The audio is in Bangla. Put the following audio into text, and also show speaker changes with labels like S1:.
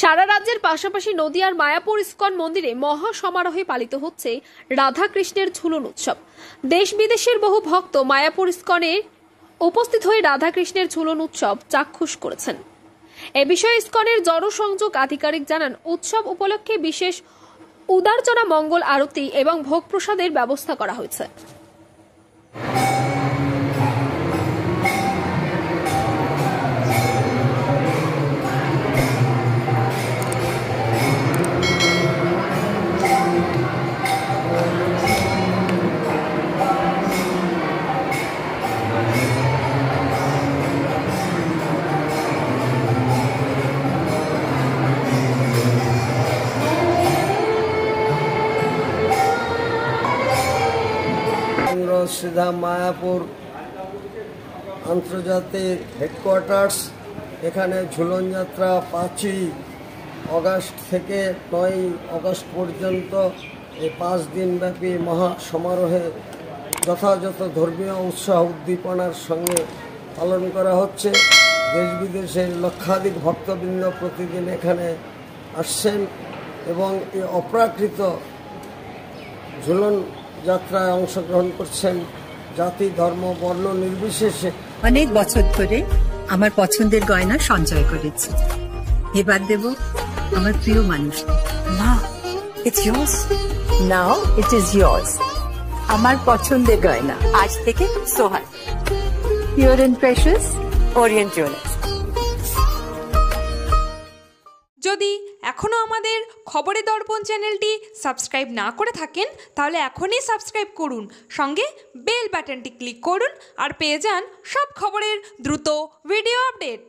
S1: সারা রাজ্যের পাশাপাশি নদিয়ার মায়াপুর ইস্কন মন্দিরে মহা সমারোহে পালিত হচ্ছে রাধা কৃষ্ণের ঝুলন উৎসব। দেশ বিদেশের বহু ভক্ত মায়াপুর ইস্কনে উপস্থিত হয়ে রাধা কৃষ্ণের ঝুলন উৎসব চাক্ষুষ করেছেন। এ বিষয়ে ইস্কনের জনসংযোগ আধিকারিক জানান, উৎসব উপলক্ষে বিশেষ উদারচনা মঙ্গল আরতি এবং ভোগ প্রসাদের ব্যবস্থা করা হয়েছে।
S2: সিধা মায়াপুর আন্তর্জাতিক হেডকোয়ার্টার্স। এখানে ঝুলন যাত্রা 5ই অগাস্ট থেকে 9ই অগাস্ট পর্যন্ত এই 5 দিনব্যাপী মহা সমারোহে যথাযথ ধর্মীয় উৎসাহ উদ্দীপনার সঙ্গে পালন করা হচ্ছে। দেশ বিদেশের লক্ষাধিক ভক্তবৃন্দ প্রতিদিন এখানে আসছেন এবং এই অপ্রাকৃত ঝুলন যাত্রায় অংশগ্রহণ করছেন জাতি, ধর্ম, বর্ণ নির্বিশেষে।
S3: অনেক বছর ধরে আমার পছন্দের গয়না সঞ্চয় করেছি, এবার দেব আমার প্রিয় মানুষ।
S4: না, it's yours. Now it is yours. আমার পছন্দের গয়না আজ থেকে সোহান, Pure and Precious, Orient Jewelers।
S5: যদি এখনও আমাদের খবরের দর্পণ চ্যানেলটি সাবস্ক্রাইব না করে থাকেন তাহলে এখনই সাবস্ক্রাইব করুন, সঙ্গে বেল বাটনটি ক্লিক করুন আর পেয়ে যান সব খবরের দ্রুত ভিডিও আপডেট।